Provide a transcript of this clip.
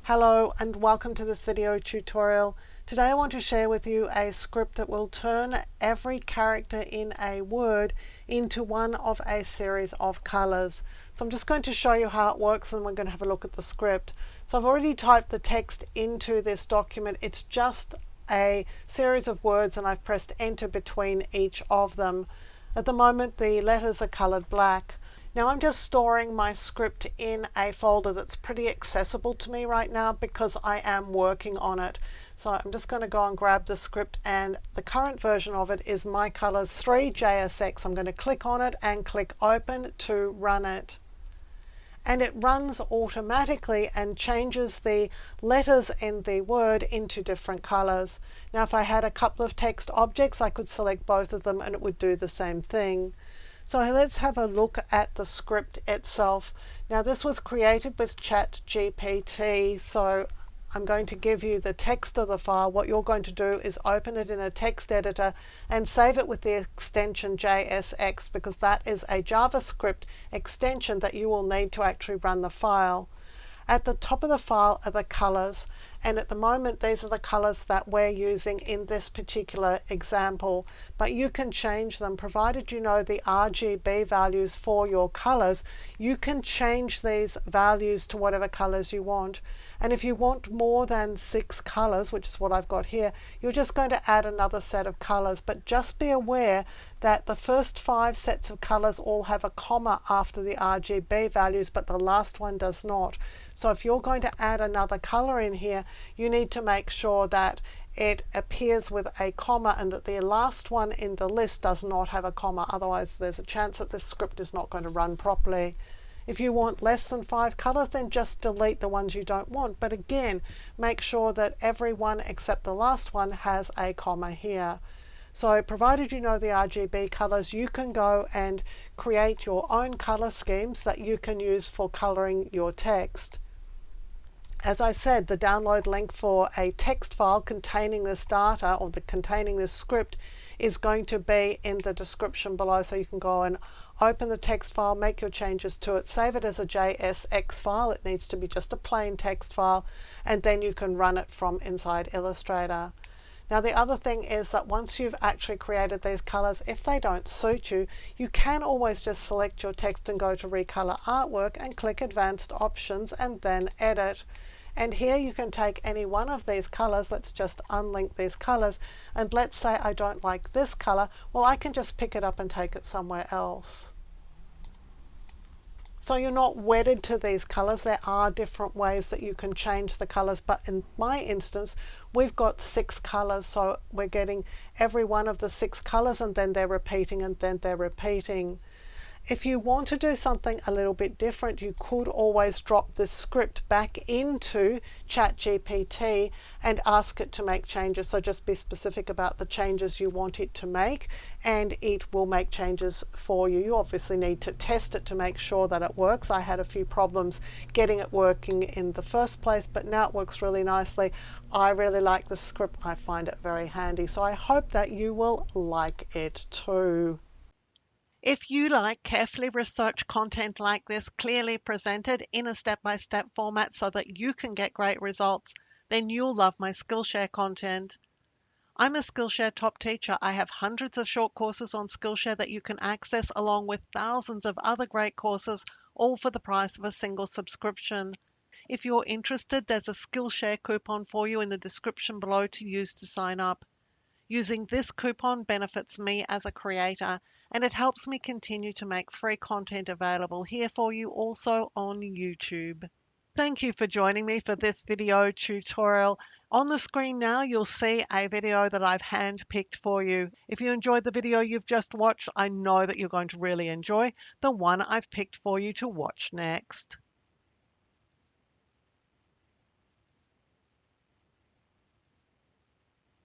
Hello and welcome to this video tutorial. Today I want to share with you a script that will turn every character in a word into one of a series of colors. So I'm just going to show you how it works and we're going to have a look at the script. So I've already typed the text into this document. It's just a series of words and I've pressed enter between each of them. At the moment the letters are colored black. Now I'm just storing my script in a folder that's pretty accessible to me right now because I am working on it. So I'm just going to go and grab the script, and the current version of it is My Colors 3 JSX. I'm going to click on it and click open to run it. And it runs automatically and changes the letters in the word into different colors. Now if I had a couple of text objects, I could select both of them and it would do the same thing. So let's have a look at the script itself. Now this was created with ChatGPT, so I'm going to give you the text of the file. What you're going to do is open it in a text editor and save it with the extension JSX, because that is a JavaScript extension that you will need to actually run the file. At the top of the file are the colors, and at the moment these are the colors that we're using in this particular example, but you can change them provided you know the RGB values for your colors. You can change these values to whatever colors you want, and if you want more than 6 colors, which is what I've got here, you're just going to add another set of colors. But just be aware that the first 5 sets of colors all have a comma after the RGB values, but the last one does not. So if you're going to add another color in here, you need to make sure that it appears with a comma and that the last one in the list does not have a comma. Otherwise there's a chance that this script is not going to run properly. If you want less than 5 colors, then just delete the ones you don't want. But again, make sure that every one except the last one has a comma here. So provided you know the RGB colors, you can go and create your own color schemes that you can use for coloring your text. As I said, the download link for a text file containing this data, or containing this script, is going to be in the description below, so you can go and open the text file, make your changes to it, save it as a JSX file. It needs to be just a plain text file, and then you can run it from inside Illustrator. Now the other thing is that once you've actually created these colors, if they don't suit you, you can always just select your text and go to Recolor Artwork and click Advanced Options and then Edit. And here you can take any one of these colors. Let's just unlink these colors, and let's say I don't like this color. Well, I can just pick it up and take it somewhere else. So you're not wedded to these colors. There are different ways that you can change the colors, but in my instance we've got 6 colors, so we're getting every one of the 6 colors and then they're repeating and then they're repeating. If you want to do something a little bit different, you could always drop this script back into ChatGPT and ask it to make changes. So just be specific about the changes you want it to make and it will make changes for you. You obviously need to test it to make sure that it works. I had a few problems getting it working in the first place, but now it works really nicely. I really like the script. I find it very handy. So I hope that you will like it too. If you like carefully researched content like this, clearly presented in a step-by-step format so that you can get great results, then you'll love my Skillshare content. I'm a Skillshare top teacher. I have hundreds of short courses on Skillshare that you can access, along with thousands of other great courses, all for the price of a single subscription. If you're interested, there's a Skillshare coupon for you in the description below to use to sign up. Using this coupon benefits me as a creator, and it helps me continue to make free content available here for you also on YouTube. Thank you for joining me for this video tutorial. On the screen now you'll see a video that I've hand-picked for you. If you enjoyed the video you've just watched, I know that you're going to really enjoy the one I've picked for you to watch next.